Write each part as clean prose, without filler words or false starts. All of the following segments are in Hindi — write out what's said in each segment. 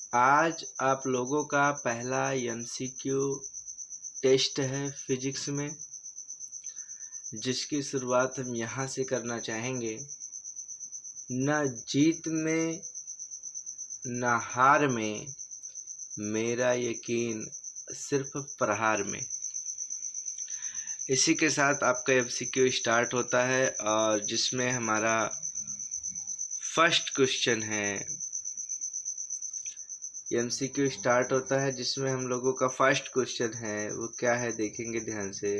आज आप लोगों का पहला एमसीक्यू टेस्ट है फिजिक्स में, जिसकी शुरुआत हम यहाँ से करना चाहेंगे। न जीत में न हार में, मेरा यकीन सिर्फ प्रहार में। इसी के साथ आपका एमसीक्यू स्टार्ट होता है और जिसमें हमारा फर्स्ट क्वेश्चन है। एमसीक्यू स्टार्ट होता है जिसमें हम लोगों का फर्स्ट क्वेश्चन है, वो क्या है देखेंगे ध्यान से।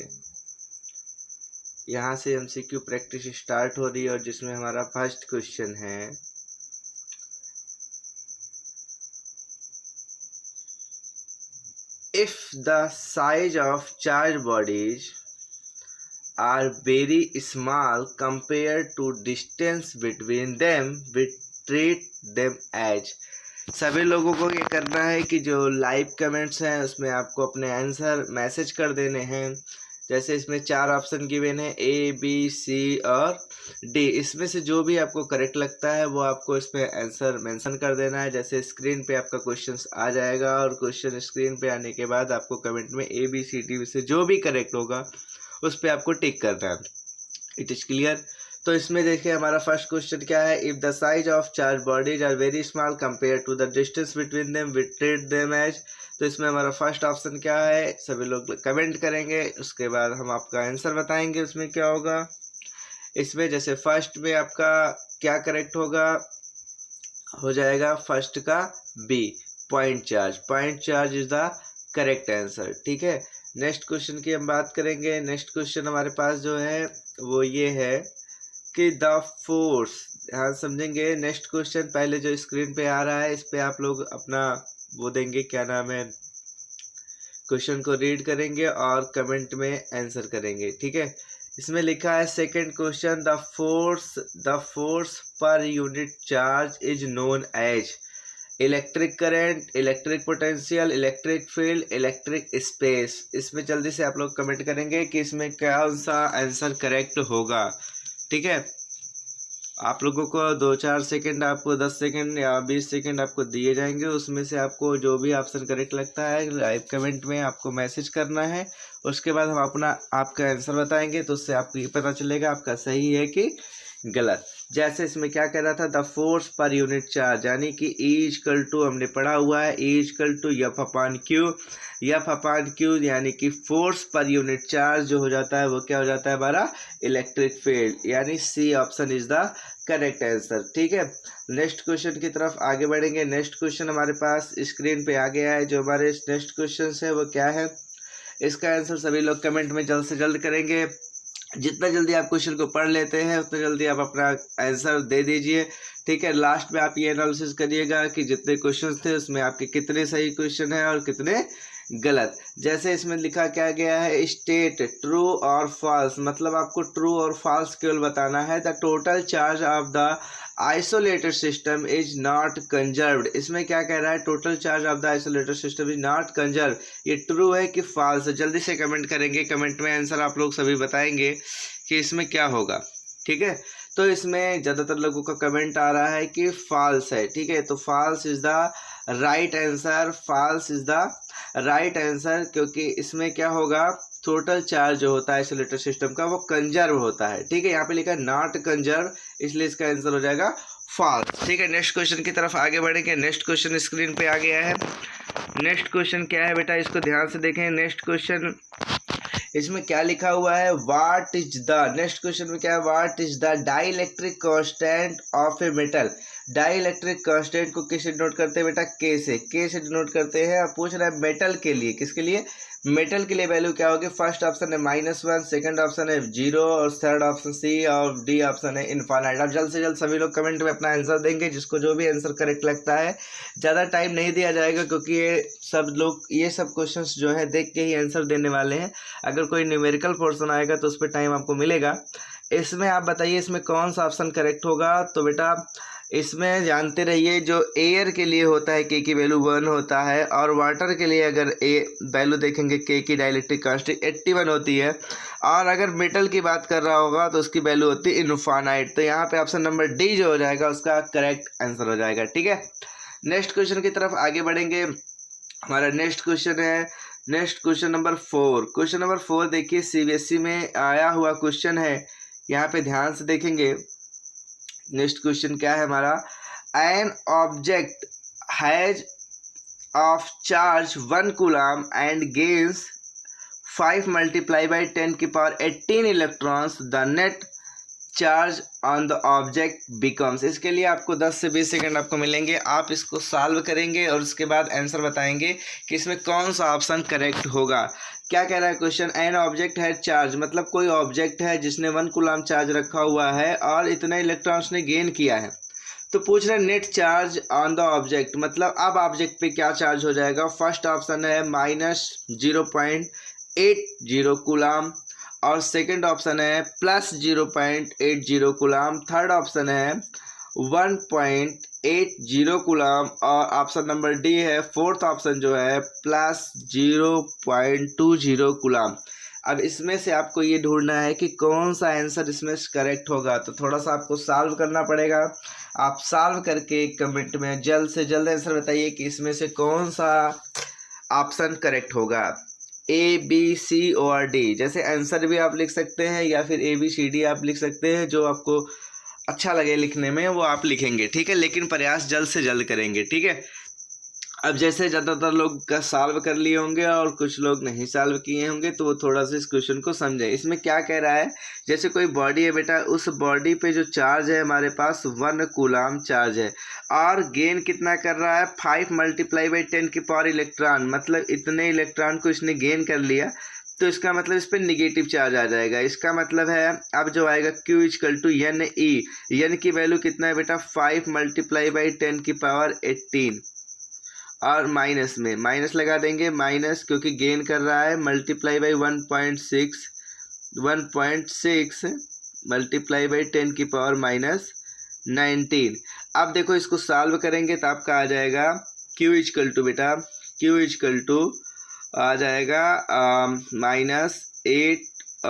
यहाँ से एमसीक्यू प्रैक्टिस स्टार्ट हो रही है और जिसमें हमारा फर्स्ट क्वेश्चन है, if the size of charge bodies are very small compared to distance between them, we treat them as। सभी लोगों को ये करना है कि जो लाइव कमेंट्स हैं उसमें आपको अपने आंसर मैसेज कर देने हैं। जैसे इसमें 4 ऑप्शन गिवन है, ए बी सी और डी। इसमें से जो भी आपको करेक्ट लगता है वो आपको इसमें आंसर मेंशन कर देना है। जैसे स्क्रीन पे आपका क्वेश्चन आ जाएगा और क्वेश्चन स्क्रीन पे आने के बाद आपको कमेंट में ए बी सी डी में से जो भी करेक्ट होगा उस पर आपको टिक करना है। It is clear. तो इसमें देखिए हमारा फर्स्ट क्वेश्चन क्या है, if the size of charge bodies are very small compare to the distance between them, we treat them as. तो इसमें हमारा फर्स्ट ऑप्शन क्या है, सभी लोग कमेंट करेंगे, उसके बाद हम आपका आंसर बताएंगे उसमें क्या होगा। इसमें जैसे फर्स्ट में आपका क्या करेक्ट होगा, हो जाएगा फर्स्ट का B, point charge. Point charge is the correct answer. ठीक है, नेक्स्ट क्वेश्चन की हम बात करेंगे। नेक्स्ट क्वेश्चन हमारे पास जो है वो ये है कि द फोर्स, हाँ समझेंगे। नेक्स्ट क्वेश्चन पहले जो स्क्रीन पे आ रहा है इस पे आप लोग अपना वो देंगे, क्या नाम है, क्वेश्चन को रीड करेंगे और कमेंट में आंसर करेंगे। ठीक है, इसमें लिखा है second question, the force per unit charge is known as electric current, electric potential, electric field, electric space. इसमें जल्दी से आप लोग कमेंट करेंगे कि इसमें कौन सा आंसर करेक्ट होगा। ठीक है, आप लोगों को 2-4 सेकंड, आपको 10 सेकंड या 20 सेकंड आपको दिए जाएंगे। उसमें से आपको जो भी ऑप्शन करेक्ट लगता है लाइव कमेंट में आपको मैसेज करना है। उसके बाद हम आपका आंसर बताएंगे, तो उससे आपको ये पता चलेगा आपका सही है कि गलत। जैसे इसमें क्या कह रहा था, the force per unit charge, यानी कि E इक्वल टू हमने पढ़ा हुआ है, E equal to F upon Q, यानी कि फोर्स पर यूनिट चार्ज जो हो जाता है वो क्या हो जाता है हमारा इलेक्ट्रिक फील्ड, यानी C option is the correct answer. ठीक है, नेक्स्ट क्वेश्चन की तरफ आगे बढ़ेंगे। नेक्स्ट क्वेश्चन हमारे पास स्क्रीन पे आ गया है। जो हमारे नेक्स्ट क्वेश्चन है वो क्या है, इसका आंसर सभी लोग कमेंट में जल्द से जल्द करेंगे। जितना जल्दी आप क्वेश्चन को पढ़ लेते हैं उतना जल्दी आप अपना आंसर दे दीजिए। ठीक है, लास्ट में आप ये एनालिसिस करिएगा कि जितने क्वेश्चन थे उसमें आपके कितने सही क्वेश्चन हैं और कितने गलत। जैसे इसमें लिखा क्या गया है, स्टेट ट्रू और फॉल्स, मतलब आपको ट्रू और फॉल्स केवल बताना है। The total charge of the isolated system is not conserved. इसमें क्या कह रहा है, total charge of the isolated system is not conserve, ये ट्रू है कि फॉल्स है। जल्दी से कमेंट करेंगे, कमेंट में आंसर आप लोग सभी बताएंगे कि इसमें क्या होगा। ठीक है, तो इसमें ज़्यादातर लोगों का कमेंट आ रहा है कि फॉल्स है। ठीक है, तो false is the right answer, false is the right answer, क्योंकि इसमें क्या होगा, टोटल चार्ज जो होता है आइसोलेटेड सिस्टम का वो कंजर्व होता है। ठीक है, यहाँ पे लिखा है नॉट कंजर्व, इसलिए इसका आंसर हो जाएगा फॉल्स। ठीक है, नेक्स्ट क्वेश्चन की तरफ आगे बढ़ेंगे। नेक्स्ट क्वेश्चन स्क्रीन पे आ गया है। नेक्स्ट क्वेश्चन क्या है बेटा, इसको ध्यान से देखें। नेक्स्ट क्वेश्चन इसमें क्या लिखा हुआ है, what is the, next question में क्या है, what is the dielectric constant of a metal. Dielectric constant को किससे डिनोट करते हैं बेटा, के से डिनोट करते हैं। अब पूछ रहा है मेटल के लिए, किसके लिए, मेटल के लिए वैल्यू क्या होगी। फर्स्ट ऑप्शन है -1, सेकंड ऑप्शन है 0 और थर्ड ऑप्शन सी और डी ऑप्शन है इनफाइनाइट। अब जल्द से जल्द सभी लोग कमेंट में अपना आंसर देंगे, जिसको जो भी आंसर करेक्ट लगता है। ज़्यादा टाइम नहीं दिया जाएगा क्योंकि ये सब क्वेश्चंस जो है देख के ही आंसर देने वाले हैं। अगर कोई न्यूमेरिकल पोर्शन आएगा तो उस पर टाइम आपको मिलेगा। इसमें आप बताइए इसमें कौन सा ऑप्शन करेक्ट होगा। तो बेटा इसमें जानते रहिए, जो एयर के लिए होता है के की वैल्यू 1 होता है, और वाटर के लिए अगर वैल्यू देखेंगे के की डाइलेक्ट्रिक कांस्टेंट 81 होती है, और अगर मेटल की बात कर रहा होगा तो उसकी वैल्यू होती है इनफाइनाइट। तो यहाँ पे ऑप्शन नंबर डी जो हो जाएगा उसका करेक्ट आंसर हो जाएगा। ठीक है, नेक्स्ट क्वेश्चन की तरफ आगे बढ़ेंगे। हमारा नेक्स्ट क्वेश्चन है next question number 4। Question number 4 देखिए सीबीएसई में आया हुआ क्वेश्चन है, यहाँ पे ध्यान से देखेंगे। नेक्स्ट क्वेश्चन क्या है हमारा, an object has of charge 1 coulomb and gains 5 multiplied by 10 की power 18 electrons, the net charge on the object becomes. इसके लिए आपको 10 से 20 सेकंड आपको मिलेंगे, आप इसको सॉल्व करेंगे और उसके बाद आंसर बताएंगे कि इसमें कौन सा ऑप्शन करेक्ट होगा। क्या कह रहा है क्वेश्चन, एन ऑब्जेक्ट है चार्ज, मतलब कोई ऑब्जेक्ट है जिसने 1 कूलम चार्ज रखा हुआ है और इतने इलेक्ट्रॉन्स ने गेन किया है। तो पूछ रहे net charge on the object, मतलब अब ऑब्जेक्ट पे क्या चार्ज हो जाएगा। फर्स्ट ऑप्शन है -0.80 कूलम और सेकंड ऑप्शन है +0.80 कूलम, थर्ड ऑप्शन है 1.80 कूलम और ऑप्शन नंबर डी है फोर्थ ऑप्शन जो है +0.20 कूलम। अब इसमें से आपको ये ढूंढना है कि कौन सा आंसर इसमें करेक्ट होगा, तो थोड़ा सा आपको सॉल्व करना पड़ेगा। आप सॉल्व करके कमेंट में जल्द से जल्द आंसर बताइए कि इसमें से कौन सा ऑप्शन करेक्ट होगा, ABCORD। जैसे आंसर भी आप लिख सकते हैं या फिर ABCD आप लिख सकते हैं, जो आपको अच्छा लगे लिखने में वो आप लिखेंगे, ठीक है, लेकिन प्रयास जल्द से जल्द करेंगे, ठीक है। अब जैसे ज़्यादातर लोग का सॉल्व कर लिए होंगे और कुछ लोग नहीं सॉल्व किए होंगे, तो वो थोड़ा सा इस क्वेश्चन को समझें। इसमें क्या कह रहा है, जैसे कोई बॉडी है बेटा, उस बॉडी पे जो चार्ज है हमारे पास 1 कूलम चार्ज है और गेन कितना कर रहा है 5 multiplied by 10 की पावर इलेक्ट्रॉन, मतलब इतने इलेक्ट्रॉन को इसने गेन कर लिया, तो इसका मतलब इस पर निगेटिव चार्ज आ जाएगा। इसका मतलब है अब जो आएगा Q = NE, एन की वैल्यू कितना है बेटा 5 multiplied by 10 की पावर 18 और माइनस में माइनस लगा देंगे, माइनस क्योंकि गेन कर रहा है, मल्टीप्लाई बाई 1.6 मल्टीप्लाई बाई 10 की पावर -19। अब देखो इसको सॉल्व करेंगे तो आपका आ जाएगा Q = बेटा Q आ जाएगा -8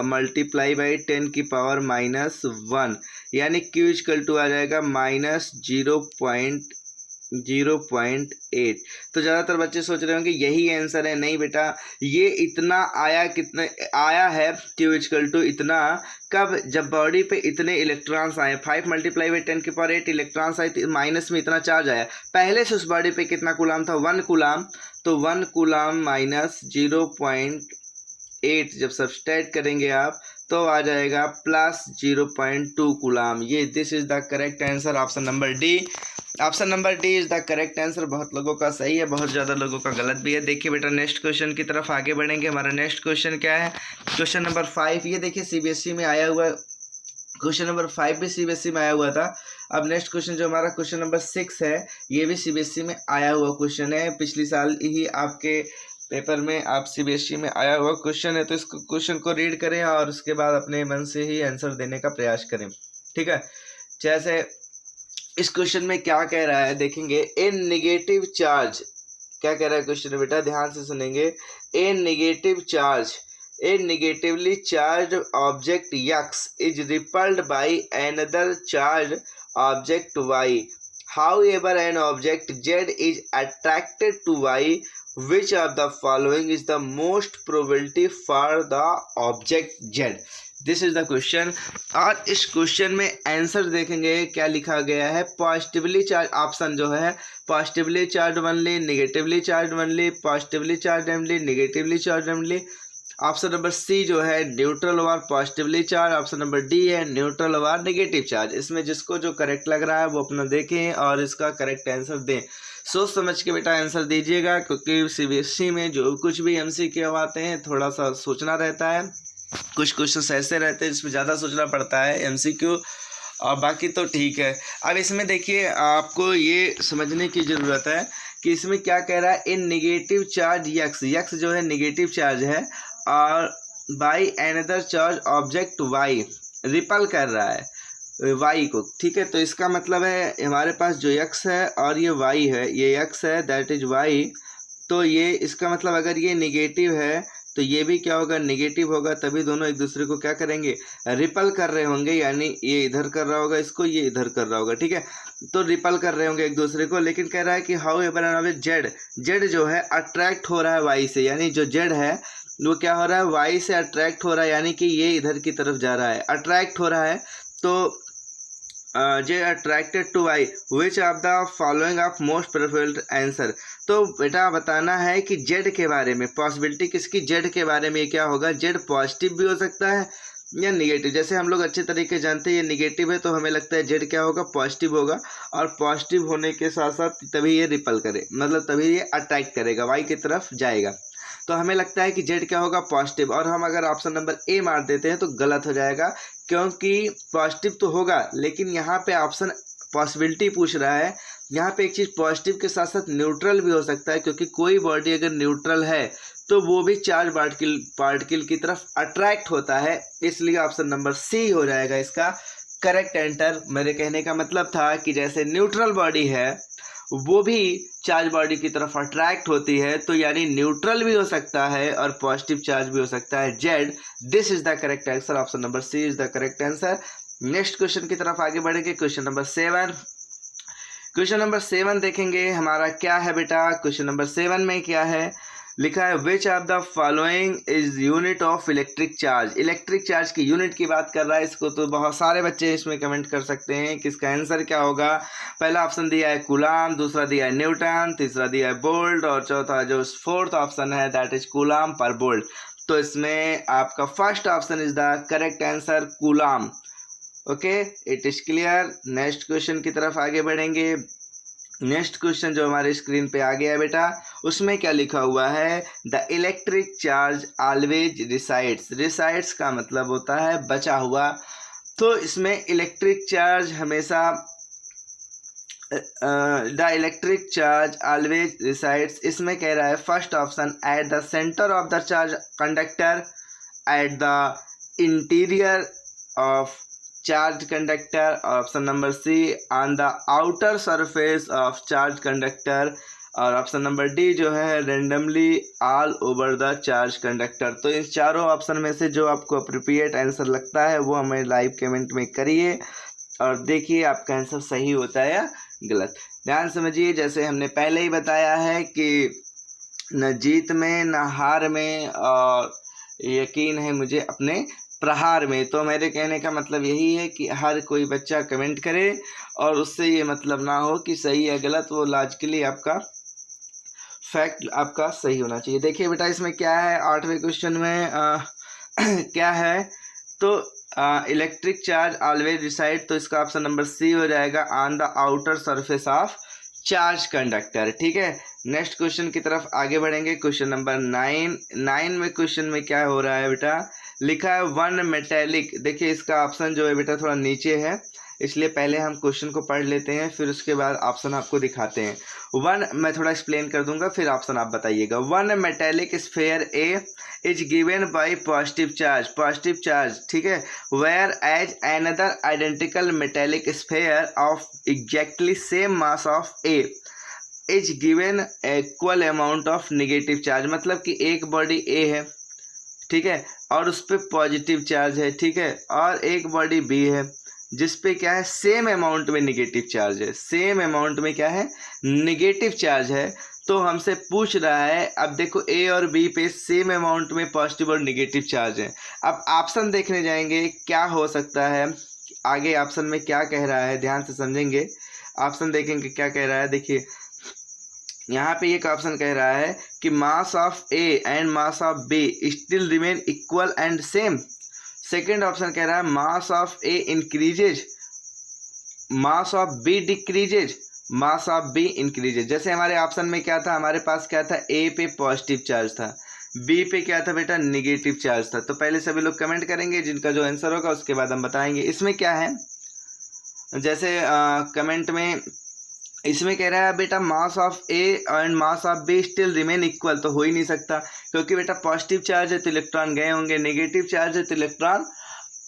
मल्टीप्लाई बाई 10 की पावर -1, यानी Q = आ जाएगा -0.8। तो ज़्यादातर बच्चे सोच रहे होंगे यही आंसर है, नहीं बेटा, ये इतना आया, कितना आया है Q = इतना, कब, जब बॉडी पे इतने इलेक्ट्रॉन्स आए, 5 multiplied by 10 की पावर 8 इलेक्ट्रॉन्स आए, माइनस में इतना चार्ज आया। पहले से उस बॉडी पे कितना कूलम था 1 कूलम, तो 1 कूलम -0.8 जब सब्सट्रैक्ट करेंगे आप तो आ जाएगा +0.2 कूलम। ये this is the correct answer, option number D. Option number D is the correct answer. बहुत लोगों का सही है, बहुत ज़्यादा लोगों का गलत भी है। देखिए बेटा नेक्स्ट क्वेश्चन की तरफ आगे बढ़ेंगे। हमारा नेक्स्ट क्वेश्चन क्या है, क्वेश्चन नंबर 5। ये देखिए सीबीएसई में आया हुआ क्वेश्चन नंबर 5 भी सीबीएसई में आया हुआ था। अब नेक्स्ट क्वेश्चन जो हमारा क्वेश्चन नंबर 6 है, ये भी सीबीएसई में आया हुआ क्वेश्चन है। पिछली साल ही आपके पेपर में आप सीबीएसई में आया हुआ क्वेश्चन है, तो इस क्वेश्चन को रीड करें और उसके बाद अपने मन से ही आंसर देने का प्रयास करें, ठीक है। जैसे इस क्वेश्चन में क्या कह रहा है देखेंगे, ए नेगेटिव चार्ज, क्या कह रहा है क्वेश्चन बेटा, ध्यान से सुनेंगे। A negative charge, a negatively charge object X is repelled by another charge object Y. However, an object Z is attracted to Y. Which of the following is the most probability for the object Z? This is the question. और इस क्वेश्चन में आंसर देखेंगे क्या लिखा गया है, पॉजिटिवली चार्ज, ऑप्शन जो है positively charge only, negatively charge only, positively charge only, negatively charge only. Option number C जो है neutral over positively charge, option number D है न्यूट्रल ओवर नेगेटिव चार्ज। इसमें जिसको जो करेक्ट लग रहा है वो अपना देखें और इसका करेक्ट आंसर दें। सोच समझ के बेटा आंसर दीजिएगा, क्योंकि सीबीएसई में जो कुछ भी एमसीक्यू आते हैं थोड़ा सा सोचना रहता है, कुछ क्वेश्चन ऐसे रहते हैं जिसमें ज़्यादा सोचना पड़ता है एमसीक्यू, और बाकी तो ठीक है। अब इसमें देखिए आपको ये समझने की ज़रूरत है कि इसमें क्या कह रहा है, इन नेगेटिव चार्ज X जो है नेगेटिव चार्ज है और by another charge object Y ripple कर रहा है Y को, ठीक है। तो इसका मतलब है हमारे पास जो X है और ये Y है, ये X है दैट इज Y, तो ये इसका मतलब अगर ये नेगेटिव है तो ये भी क्या होगा, नेगेटिव होगा, तभी दोनों एक दूसरे को क्या करेंगे, रिपल कर रहे होंगे, यानी ये इधर कर रहा होगा इसको, ये इधर कर रहा होगा, ठीक है, तो रिपल कर रहे होंगे एक दूसरे को। लेकिन कह रहा है कि हाउ एवर जेड, जेड जो है अट्रैक्ट हो रहा है वाई से, यानी जो जेड है वो क्या हो रहा है, वाई से अट्रैक्ट हो रहा है, यानी कि ये इधर की तरफ जा रहा है, अट्रैक्ट हो रहा है। तो J attracted to Y, which of the following of most preferable answer. तो बेटा बताना है कि जेड के बारे में, पॉसिबिलिटी किसकी, जेड के बारे में क्या होगा, जेड पॉजिटिव भी हो सकता है या निगेटिव। जैसे हम लोग अच्छे तरीके जानते हैं ये निगेटिव है, तो हमें लगता है जेड क्या होगा, पॉजिटिव होगा, और पॉजिटिव होने के साथ साथ तभी ये रिपल करे, मतलब तभी ये अट्रैक्ट करेगा, वाई की तरफ जाएगा। तो हमें लगता है कि जेड क्या होगा, पॉजिटिव, और हम अगर ऑप्शन नंबर ए मार देते हैं तो गलत हो जाएगा, क्योंकि पॉजिटिव तो होगा, लेकिन यहाँ पे ऑप्शन पॉसिबिलिटी पूछ रहा है। यहाँ पे एक चीज़ पॉजिटिव के साथ साथ न्यूट्रल भी हो सकता है, क्योंकि कोई बॉडी अगर न्यूट्रल है तो वो भी चार्ज पार्टिकल की तरफ अट्रैक्ट होता है, इसलिए ऑप्शन नंबर सी हो जाएगा इसका करेक्ट आंसर। मेरे कहने का मतलब था कि जैसे न्यूट्रल बॉडी है वो भी चार्ज बॉडी की तरफ अट्रैक्ट होती है, तो यानी न्यूट्रल भी हो सकता है और पॉजिटिव चार्ज भी हो सकता है, Z. This is the correct answer, option number C is the correct answer. Next question की तरफ आगे बढ़ेंगे, क्वेश्चन नंबर 7। क्वेश्चन नंबर 7 देखेंगे हमारा क्या है बेटा। क्वेश्चन नंबर 7 में क्या है, लिखा है विच of the following is unit of electric charge. Electric charge की यूनिट की बात कर रहा है, इसको तो बहुत सारे बच्चे इसमें कमेंट कर सकते हैं कि इसका आंसर क्या होगा। पहला ऑप्शन दिया है कूलाम, दूसरा दिया है न्यूटन, तीसरा दिया है बोल्ट, और चौथा जो फोर्थ ऑप्शन है दैट इज कूलाम पर बोल्ट। तो इसमें आपका first option is the correct answer, coulomb. Okay, it is clear. Next question की तरफ आगे बढ़ेंगे। नेक्स्ट क्वेश्चन जो हमारे स्क्रीन पे आ गया है बेटा, उसमें क्या लिखा हुआ है, the electric charge always resides. Resides का मतलब होता है बचा हुआ, तो इसमें इलेक्ट्रिक चार्ज हमेशा the electric charge always resides, इसमें कह रहा है first option at the centre of the charge conductor, at the interior of charge conductor, option number C on the outer surface of charge conductor, और ऑप्शन नंबर डी जो है randomly all over the charge conductor. तो इन चारों ऑप्शन में से जो आपको अप्रोप्रिएट आंसर लगता है वो हमें लाइव कमेंट में करिए और देखिए आपका आंसर सही होता है या गलत। ध्यान समझिए, जैसे हमने पहले ही बताया है कि न जीत में न हार में, और यकीन है मुझे अपने प्रहार में। तो मेरे कहने का मतलब यही है कि हर कोई बच्चा कमेंट करे और उससे ये मतलब ना हो कि सही है गलत, वो लॉजिकली आपका फैक्ट आपका सही होना चाहिए। देखिए बेटा इसमें क्या है, 8वें क्वेश्चन में क्या है, तो इलेक्ट्रिक चार्ज ऑलवेज रिसाइड, तो इसका ऑप्शन नंबर सी हो जाएगा on the outer surface of charge conductor. ठीक है, नेक्स्ट क्वेश्चन की तरफ आगे बढ़ेंगे। क्वेश्चन नंबर 9 में क्वेश्चन में क्या हो रहा है बेटा, लिखा है वन मेटेलिक। देखिए इसका ऑप्शन जो है बेटा थोड़ा नीचे है, इसलिए पहले हम क्वेश्चन को पढ़ लेते हैं, फिर उसके बाद ऑप्शन आपको दिखाते हैं। वन मैं थोड़ा एक्सप्लेन कर दूंगा, फिर ऑप्शन आप बताइएगा। One metallic sphere A is given by positive charge, ठीक है, whereas another identical metallic sphere of exactly same mass of A is given equal amount of negative charge. मतलब कि एक बॉडी ए है, ठीक है, और उस पर पॉजिटिव चार्ज है, ठीक है, और एक बॉडी बी है जिस पे क्या है सेम अमाउंट में नेगेटिव चार्ज है, सेम अमाउंट में क्या है नेगेटिव चार्ज है। तो हमसे पूछ रहा है, अब देखो ए और बी पे सेम अमाउंट में पॉजिटिव और नेगेटिव चार्ज है। अब ऑप्शन देखने जाएंगे क्या हो सकता है, आगे ऑप्शन में क्या कह रहा है, ध्यान से समझेंगे, ऑप्शन देखेंगे क्या कह रहा है। देखिए यहाँ पे एक ऑप्शन कह रहा है कि mass of A and mass of B still remain equal and same. Second option कह रहा है mass of A increases, mass of B decreases, mass of B increases. जैसे हमारे ऑप्शन में क्या था, हमारे पास क्या था, ए पे पॉजिटिव चार्ज था, बी पे क्या था बेटा निगेटिव चार्ज था। तो पहले सभी लोग कमेंट करेंगे, जिनका जो आंसर होगा उसके बाद हम बताएंगे। इसमें क्या है, जैसे कमेंट में इसमें कह रहा है बेटा मास of A and mass of B still remain equal, तो हो ही नहीं सकता, क्योंकि बेटा पॉजिटिव चार्ज है तो इलेक्ट्रॉन गए होंगे, नेगेटिव चार्ज है तो इलेक्ट्रॉन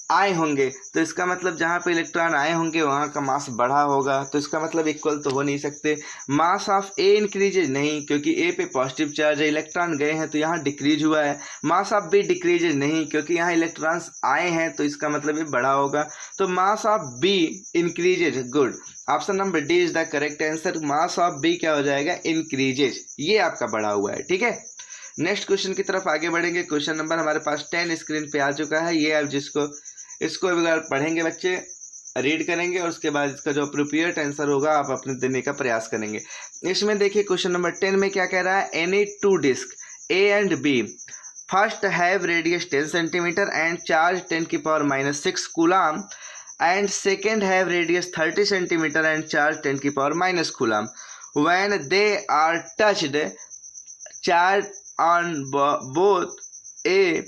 आए होंगे, तो इसका मतलब जहाँ पे इलेक्ट्रॉन आए होंगे वहाँ का मास बढ़ा होगा, तो इसका मतलब इक्वल तो हो नहीं सकते। मास ऑफ ए इंक्रीजेज, नहीं, क्योंकि ए पे पॉजिटिव चार्ज है, इलेक्ट्रॉन गए हैं तो यहाँ डिक्रीज हुआ है। मास ऑफ बी डिक्रीजेज, नहीं, क्योंकि यहाँ इलेक्ट्रॉन्स आए हैं तो इसका मतलब ये बढ़ा होगा। तो mass of B increases, good, option number D is the correct answer. Mass of B क्या हो जाएगा, इंक्रीजेज, ये आपका बढ़ा हुआ है, ठीक है। नेक्स्ट क्वेश्चन की तरफ आगे बढ़ेंगे। क्वेश्चन नंबर हमारे पास 10 स्क्रीन पे आ चुका है। ये आप इसको अगर पढ़ेंगे बच्चे, रीड करेंगे और उसके बाद इसका जो अप्रोप्रिएट आंसर होगा आप अपने देने का प्रयास करेंगे। इसमें देखिए क्वेश्चन नंबर 10 में क्या कह रहा है, any two disc A and B first have radius 10 centimetre and charge 10⁻⁻6 coulomb and second have radius 30 centimeter and charge 10⁻⁻⁻ coulomb. when they are touched, charge on both a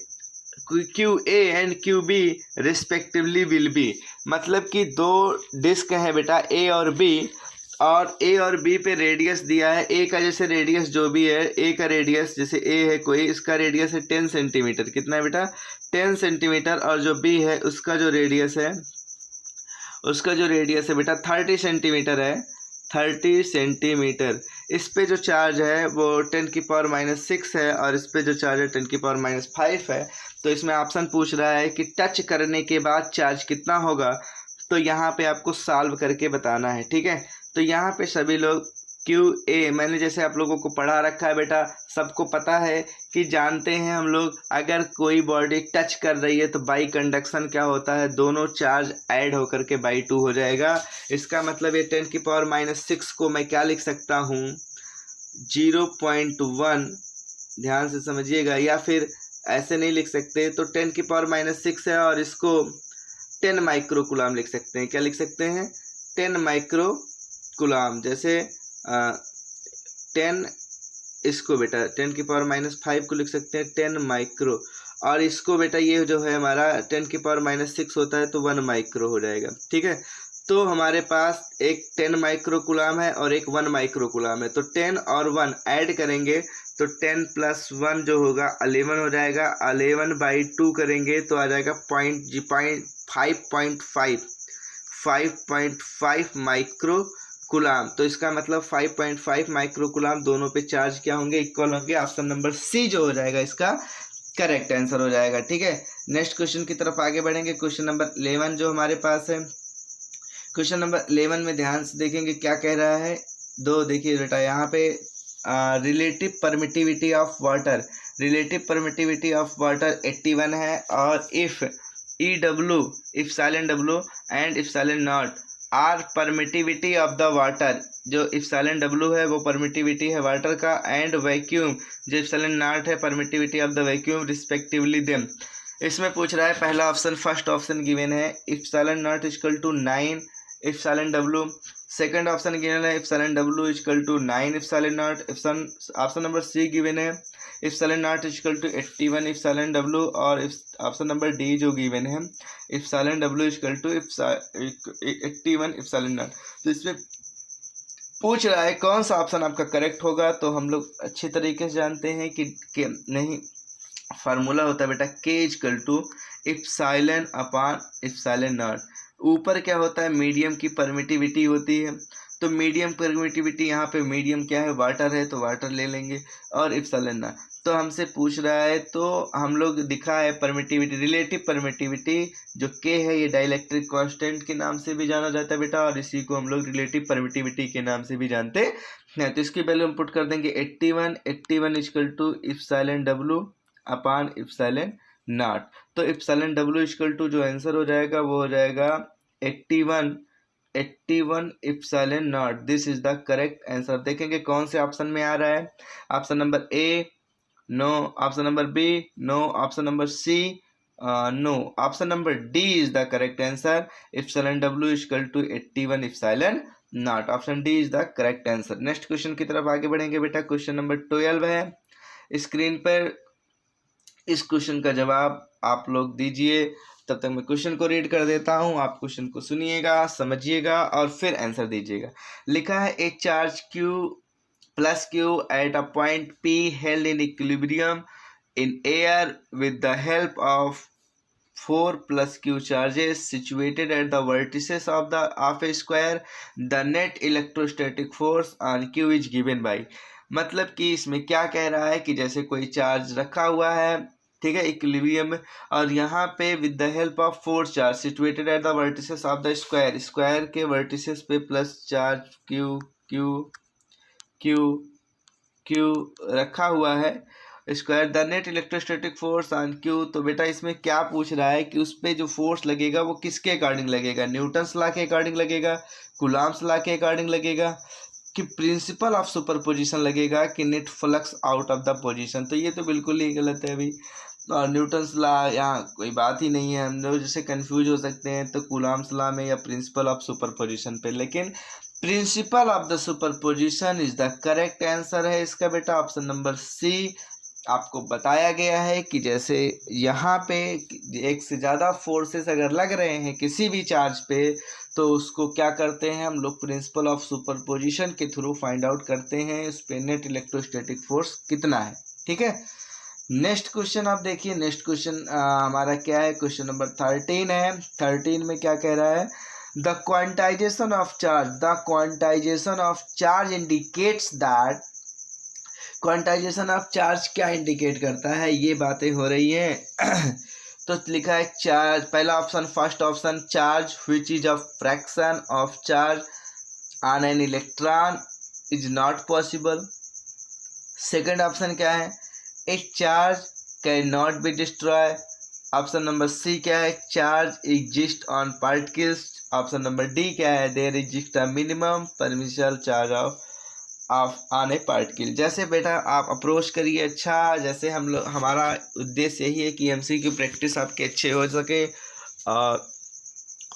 QA and QB respectively will be। मतलब कि दो डिस्क है बेटा A और B, और A और B पे रेडियस दिया है। A का जैसे रेडियस जो भी है, A का रेडियस जैसे A है कोई, इसका रेडियस है 10 सेंटीमीटर, कितना है बेटा, 10 सेंटीमीटर, और जो B है उसका जो रेडियस है बेटा 30 सेंटीमीटर है, 30 सेंटीमीटर। इस पे जो चार्ज है वो 10⁻⁻6 है और इस पे जो चार्ज है 10⁻⁵ है। तो इसमें ऑप्शन पूछ रहा है कि टच करने के बाद चार्ज कितना होगा, तो यहाँ पे आपको सॉल्व करके बताना है, ठीक है। तो यहाँ पे सभी लोग QA, मैंने जैसे आप लोगों को पढ़ा रखा है बेटा, सबको पता है कि जानते हैं हम लोग, अगर कोई बॉडी टच कर रही है तो बाई कंडक्शन क्या होता है, दोनों चार्ज ऐड होकर के बाई 2 हो जाएगा। इसका मतलब ये 10⁻⁻6 को मैं क्या लिख सकता हूँ, 0.1, ध्यान से समझिएगा, या फिर ऐसे नहीं लिख सकते, तो 10⁻⁻6 है और इसको 10 माइक्रो कूलम लिख सकते हैं। क्या लिख सकते हैं, 10 माइक्रो कूलम। जैसे 10, इसको बेटा 10⁻⁵ को लिख सकते हैं 10 माइक्रो, और इसको बेटा ये जो है हमारा 10⁻⁻6 होता है तो 1 माइक्रो हो जाएगा, ठीक है। तो हमारे पास एक 10 माइक्रो कूलम है और एक 1 माइक्रो कूलम है, तो 10 और 1 ऐड करेंगे तो 10 + 1 जो होगा 11 हो जाएगा। 11/2 करेंगे तो आ जाएगा 5.5 माइक्रो कूलम। तो इसका मतलब 5.5 माइक्रो कूलम, दोनों पे चार्ज क्या होंगे, इक्वल होंगे। ऑप्शन नंबर सी जो हो जाएगा इसका करेक्ट आंसर हो जाएगा, ठीक है। नेक्स्ट क्वेश्चन की तरफ आगे बढ़ेंगे। क्वेश्चन नंबर 11 जो हमारे पास है, क्वेश्चन नंबर 11 में ध्यान से देखेंगे क्या कह रहा है। देखिए बेटा यहाँ पे रिलेटिव परमिटिविटी ऑफ वाटर, 81 है, और if EW, epsilon W and epsilon not are permittivity of the water, जो इप्सिलॉन W है वो परमिटिविटी है वाटर का, एंड वैक्यूम जो इप्सिलॉन नॉट है permittivity of the vacuum respectively them. इसमें पूछ रहा है पहला ऑप्शन, फर्स्ट ऑप्शन गिवन है epsilon not = 9 epsilon W, second option given है epsilon W = 9 epsilon not. Option number C given है इप्सिलॉन नॉट = 81 इप्सिलॉन W, और ऑप्शन नंबर डी जो गिवन है इप्सिलॉन W = 81 इप्सिलॉन नॉट। तो इसमें पूछ रहा है कौन सा ऑप्शन आपका करेक्ट होगा, तो हम लोग अच्छे तरीके से जानते हैं कि नहीं, फार्मूला होता है बेटा K = epsilon upon epsilon not. ऊपर क्या होता है, मीडियम की परमिटिविटी होती है, तो मीडियम परमिटिविटी, यहाँ पे मीडियम क्या है, वाटर है, तो वाटर ले लेंगे, और इप्सिलॉन नॉट। तो हमसे पूछ रहा है, तो हम लोग दिखा है परमिटिविटी, रिलेटिव परमिटिविटी जो K है ये डाइलेक्ट्रिक कांस्टेंट के नाम से भी जाना जाता है बेटा, और इसी को हम लोग रिलेटिव परमिटिविटी के नाम से भी जानते हैं। तो इसकी वैल्यू हम पुट कर देंगे 81 = epsilon W upon epsilon not. तो इप्सिलॉन W = जो आंसर हो जाएगा वो हो जाएगा 81 epsilon naught. This is the correct answer. देखेंगे कौन से ऑप्शन में आ रहा है, option number A no, option number B no, option number C no, option number D is the correct answer. Epsilon W = 81 epsilon not, option D is the correct answer. Next question की तरफ आगे बढ़ेंगे बेटा। क्वेश्चन नंबर 12 है स्क्रीन पर, इस क्वेश्चन का जवाब आप लोग दीजिए। तब तक मैं क्वेश्चन को रीड कर देता हूँ, आप क्वेश्चन को सुनिएगा, समझिएगा और फिर आंसर दीजिएगा। लिखा है a charge Q + Q at a point P held in equilibrium in air with the help of 4 plus q charges situated at the vertices of a square, the net electrostatic force on q is given by। मतलब कि इसमें क्या कह रहा है कि जैसे कोई चार्ज रखा हुआ है, ठीक है, इक्विलिब्रियम में, और यहाँ पे with the help of 4 charge situated at the vertices of the square, square के वर्टिसेस पे plus charge Q Q Q Q रखा हुआ है square, the net electrostatic force on Q. तो बेटा इसमें क्या पूछ रहा है कि उस पर जो फोर्स लगेगा वो किसके अकॉर्डिंग लगेगा, न्यूटन्स लॉ के अकॉर्डिंग लगेगा, कूलॉम्स लॉ के अकॉर्डिंग लगेगा, कि प्रिंसिपल ऑफ सुपरपोजिशन लगेगा, कि net flux out of the position. तो ये तो बिल्कुल ही गलत है अभी, और न्यूटन्स लॉ यहाँ कोई बात ही नहीं है। हम लोग जैसे कंफ्यूज हो सकते हैं तो कूलॉम्स लॉ में या प्रिंसिपल ऑफ सुपरपोजिशन पे, लेकिन principle of the superposition is the correct answer है इसका बेटा ऑप्शन नंबर सी। आपको बताया गया है कि जैसे यहाँ पे एक से ज़्यादा फोर्सेस अगर लग रहे हैं किसी भी चार्ज पे, तो उसको क्या करते हैं हम लोग, प्रिंसिपल ऑफ सुपरपोजिशन के थ्रू फाइंड आउट करते हैं उस पे नेट इलेक्ट्रोस्टैटिक फोर्स कितना है। ठीक है, नेक्स्ट क्वेश्चन आप देखिए। नेक्स्ट क्वेश्चन हमारा क्या है, क्वेश्चन नंबर 13 है। 13 में क्या कह रहा है, the quantization of charge, the quantization of charge indicates that, quantization of charge क्या इंडिकेट करता है, ये बातें हो रही हैं। तो लिखा है चार्ज, पहला option, first option, charge which is a fraction of charge on an electron is not possible. Second option क्या है, a charge can not be destroy. Option number C क्या है, charge exist on particles. Option number D क्या है, there exist a minimum permissible charge of on a particle. जैसे बेटा आप अप्रोच करिए, अच्छा जैसे हम लोग, हमारा उद्देश्य यही है कि एमसीक्यू प्रैक्टिस आपके अच्छे हो सके और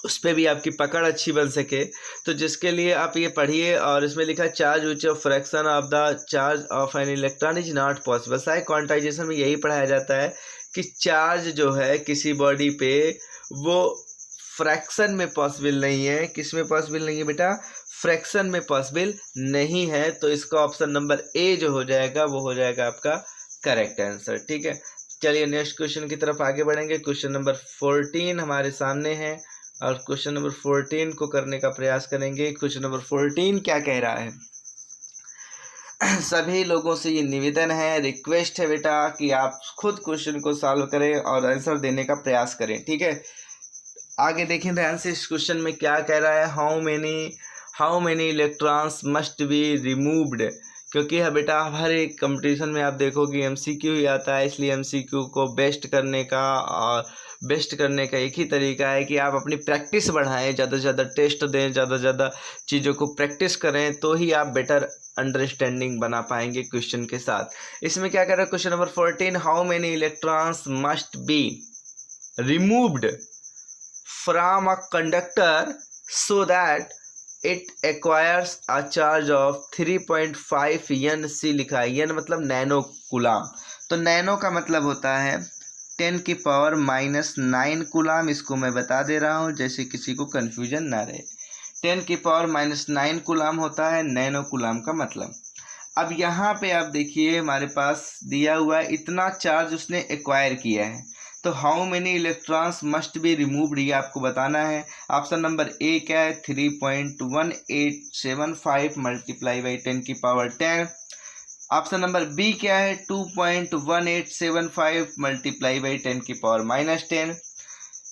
उस पर भी आपकी पकड़ अच्छी बन सके। तो जिसके लिए आप ये पढ़िए, और इसमें लिखा charge which of fraction of the charge of N electron is not possible. सारे क्वांटाइजेशन में यही पढ़ाया जाता है कि चार्ज जो है किसी बॉडी पे वो फ्रैक्शन में पॉसिबल नहीं है। किस में पॉसिबल नहीं है बेटा, फ्रैक्शन में पॉसिबल नहीं है। तो इसका ऑप्शन नंबर ए जो हो जाएगा वो हो जाएगा आपका करेक्ट आंसर। ठीक है, चलिए नेक्स्ट क्वेश्चन की तरफ आगे बढ़ेंगे। क्वेश्चन नंबर 14 हमारे सामने है और क्वेश्चन नंबर 14 को करने का प्रयास करेंगे। क्वेश्चन नंबर 14 क्या कह रहा है, सभी लोगों से ये निवेदन है, रिक्वेस्ट है बेटा कि आप खुद क्वेश्चन को सॉल्व करें और आंसर देने का प्रयास करें। ठीक है, आगे देखें ध्यान से इस क्वेश्चन में क्या कह रहा है, how many electrons must be removed. क्योंकि है बेटा हर एक कंपटीशन में आप देखोगे एमसीक्यू ही आता है, इसलिए एमसीक्यू को बेस्ट करने का और बेस्ट करने का एक ही तरीका है कि आप अपनी प्रैक्टिस बढ़ाएं, ज़्यादा से ज़्यादा टेस्ट दें, ज़्यादा से ज़्यादा चीज़ों को प्रैक्टिस करें, तो ही आप बेटर अंडरस्टैंडिंग बना पाएंगे क्वेश्चन के साथ। इसमें क्या कर रहा है question number 14, how many electrons must be removed from a conductor so that it acquires a charge of 3.5 Nc लिखा है। N मतलब नैनो कूलाम। तो नैनो का मतलब होता है 10⁻⁻9 कूलाम। इसको मैं बता दे रहा हूँ जैसे किसी को कन्फ्यूजन ना रहे। 10⁻�9 कूलाम होता है नैनो कूलाम का मतलब। अब यहाँ पे आप देखिए हमारे पास दिया हुआ है इतना चार्ज उसने एक्वायर किया है, तो how many electrons must be removed ये आपको बताना है। ऑप्शन नंबर ए क्या है, 3.1875 multiply by 10⁻10। Option number B क्या है, 2.1875 multiply by 10⁻−10।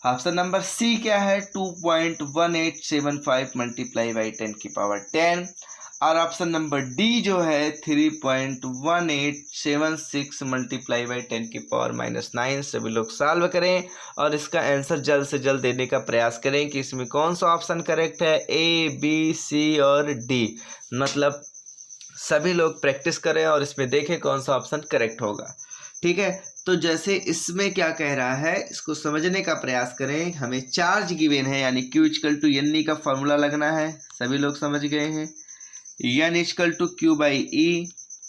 Option number C क्या है, 2.1875 मल्टीप्लाई बाई 10⁻10। और ऑप्शन नंबर डी जो है 3.1876 मल्टीप्लाई बाई 10⁻−9। सभी लोग सॉल्व करें और इसका आंसर जल्द से जल्द देने का प्रयास करें कि इसमें कौन सा ऑप्शन करेक्ट है, ए बी सी और डी। मतलब सभी लोग प्रैक्टिस करें और इसमें देखें कौन सा ऑप्शन करेक्ट होगा। ठीक है, तो जैसे इसमें क्या कह रहा है इसको समझने का प्रयास करें। हमें चार्ज गिवन है यानी Q = N का फॉर्मूला लगना है, सभी लोग समझ गए हैं। N =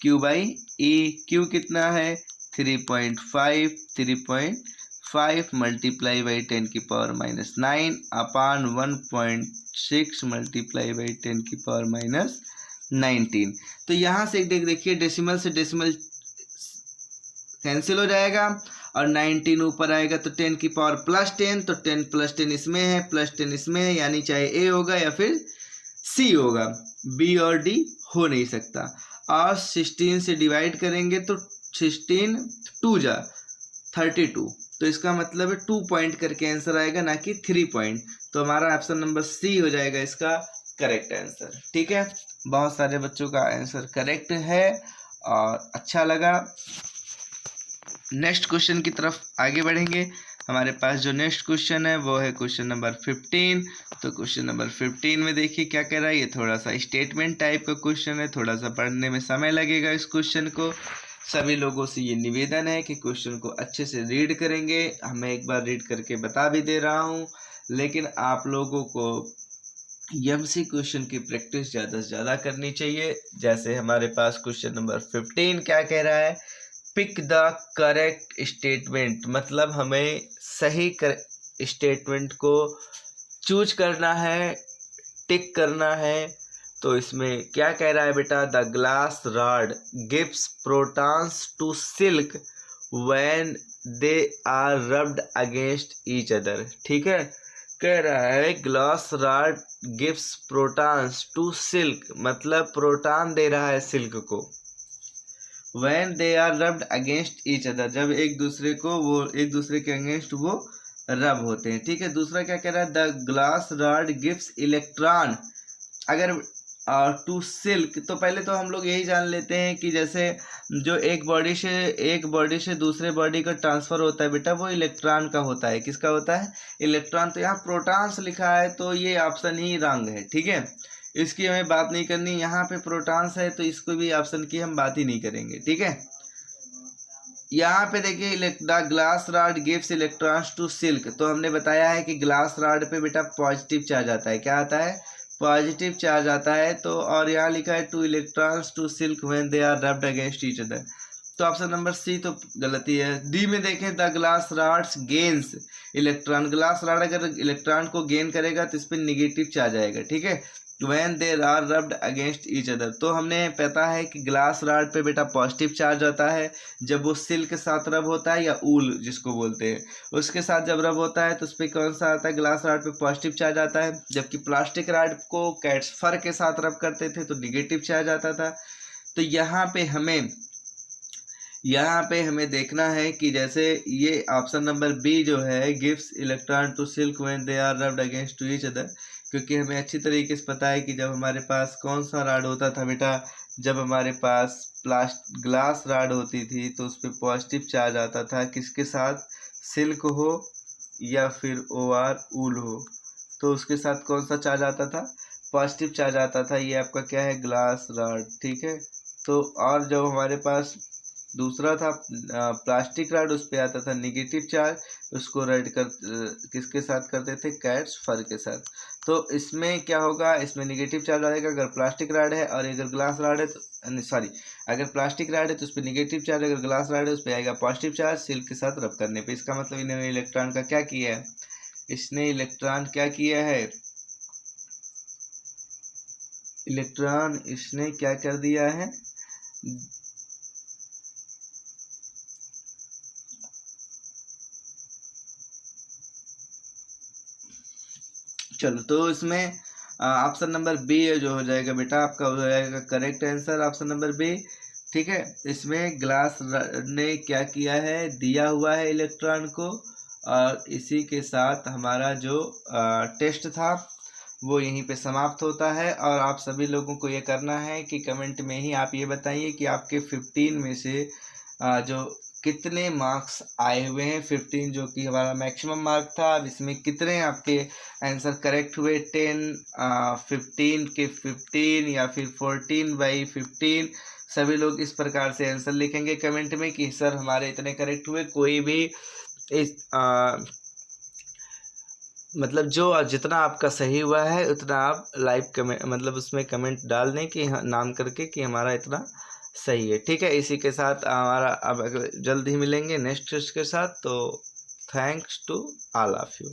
Q/E कितना है, 3.5 multiply by 10⁻⁻9 upon 1.6 multiply by 10⁻⁻19। तो यहाँ से देखिए डेसिमल से डेसिमल कैंसिल हो जाएगा और 19 ऊपर आएगा तो 10 की पावर +10, तो 10 + 10 इसमें है, +10 इसमें है, यानी चाहे ए होगा या फिर सी होगा, बी और डी हो नहीं सकता। और 16 से डिवाइड करेंगे तो 16 2 जा 32, तो इसका मतलब है 2 पॉइंट करके आंसर आएगा, ना कि 3 पॉइंट। तो हमारा ऑप्शन नंबर सी हो जाएगा इसका करेक्ट आंसर। ठीक है, बहुत सारे बच्चों का आंसर करेक्ट है और अच्छा लगा। नेक्स्ट क्वेश्चन की तरफ आगे बढ़ेंगे। हमारे पास जो नेक्स्ट क्वेश्चन है वो है क्वेश्चन नंबर 15। तो क्वेश्चन नंबर 15 में देखिए क्या कह रहा है। ये थोड़ा सा स्टेटमेंट टाइप का क्वेश्चन है, थोड़ा सा पढ़ने में समय लगेगा इस क्वेश्चन को। सभी लोगों से ये निवेदन है कि क्वेश्चन को अच्छे से रीड करेंगे। मैं एक बार रीड करके बता भी दे रहा हूँ, लेकिन आप लोगों को एमसी क्वेश्चन की प्रैक्टिस ज़्यादा से ज़्यादा करनी चाहिए। जैसे हमारे पास क्वेश्चन नंबर 15 क्या कह रहा है, पिक द करेक्ट स्टेटमेंट, मतलब हमें सही स्टेटमेंट को चूज करना है, टिक करना है। तो इसमें क्या कह रहा है बेटा, the glass rod gives protons to silk when they are rubbed against each other. ठीक है, कह रहा है glass rod gives protons to silk, मतलब प्रोटॉन दे रहा है सिल्क को। When they are rubbed against each other, जब एक दूसरे के अगेंस्ट वो रब होते हैं। ठीक है, दूसरा क्या कह रहा है, the glass rod gives electron अगर टू सिल्क। तो पहले तो हम लोग यही जान लेते हैं कि जैसे जो एक बॉडी से दूसरे बॉडी का ट्रांसफर होता है बेटा, वो इलेक्ट्रॉन का होता है। किसका होता है, इलेक्ट्रॉन। तो यहाँ प्रोटॉन्स लिखा है तो ये ऑप्शन ही रॉन्ग है। ठीक है, इसकी हमें बात नहीं करनी। यहाँ पे प्रोटॉन्स है तो इसको भी ऑप्शन की हम बात ही नहीं करेंगे। ठीक है, यहाँ पे देखिए the glass rod gives electrons to silk, तो हमने बताया है कि ग्लास रॉड पे बेटा पॉजिटिव चार्ज आता है। क्या आता है, पॉजिटिव चार्ज आता है। तो और यहाँ लिखा है to electrons to silk when they are rubbed against each other, तो ऑप्शन नंबर सी तो गलती है। डी में देखें, the glass rods gains electron, glass rod अगर इलेक्ट्रॉन को गेन करेगा तो इस पर निगेटिव चार्ज आएगा। ठीक है, when they are rubbed against each other, तो हमने पता है कि ग्लास रॉड पे बेटा पॉजिटिव चार्ज होता है जब वो सिल्क के साथ रब होता है, या ऊल जिसको बोलते हैं, उसके साथ जब रब होता है तो उस पर कौन सा आता है, ग्लास रॉड पे पॉजिटिव चार्ज आता है। जबकि प्लास्टिक रॉड को कैट्स फर के साथ रब करते थे तो निगेटिव चार्ज आता था। तो यहाँ पे हमें देखना है कि जैसे ये ऑप्शन नंबर बी जो है, gives electron to silk when they are rubbed against to each other, क्योंकि हमें अच्छी तरीके से पता है कि जब हमारे पास कौन सा रॉड होता था बेटा, जब हमारे पास ग्लास रॉड होती थी तो उस पर पॉजिटिव चार्ज आता था। किसके साथ, सिल्क हो या फिर ओआर ऊल हो, तो उसके साथ कौन सा चार्ज आता था, पॉजिटिव चार्ज आता था। ये आपका क्या है, ग्लास रॉड। ठीक है, तो और जब हमारे पास दूसरा था प्लास्टिक रॉड, उस पर आता था निगेटिव चार्ज, उसको रेड किसके साथ करते थे, कैट्स फर के साथ। तो इसमें क्या होगा, इसमें निगेटिव चार्ज आएगा अगर प्लास्टिक रॉड है, और अगर ग्लास रॉड है तो सॉरी, अगर प्लास्टिक रॉड है तो उस पर निगेटिव चार्ज, अगर ग्लास रॉड है उस पर आएगा पॉजिटिव चार्ज सिल्क के साथ रब करने पे। इसका मतलब इन्होंने इलेक्ट्रॉन का क्या किया है, इसने इलेक्ट्रॉन क्या किया है, इलेक्ट्रॉन इसने क्या कर दिया है, चलो तो इसमें ऑप्शन नंबर बी जो हो जाएगा बेटा आपका, हो जाएगा correct answer option number B. ठीक है, इसमें ग्लास ने क्या किया है, दिया हुआ है इलेक्ट्रॉन को, और इसी के साथ हमारा जो टेस्ट था वो यहीं पे समाप्त होता है। और आप सभी लोगों को ये करना है कि कमेंट में ही आप ये बताइए कि आपके 15 में से जो कितने मार्क्स आए हुए हैं। 15 जो कि हमारा मैक्सिमम मार्क था, अब इसमें कितने आपके आंसर करेक्ट हुए, 10 15 के 15 या फिर 14/15। सभी लोग इस प्रकार से आंसर लिखेंगे कमेंट में कि सर हमारे इतने करेक्ट हुए। कोई भी इस मतलब जो जितना आपका सही हुआ है उतना आप लाइव कमेंट मतलब उसमें कमेंट डाल दें कि नाम करके कि हमारा इतना सही है। ठीक है, इसी के साथ हमारा अब जल्द ही मिलेंगे नेक्स्ट टेस्ट के साथ। तो thanks to all of you.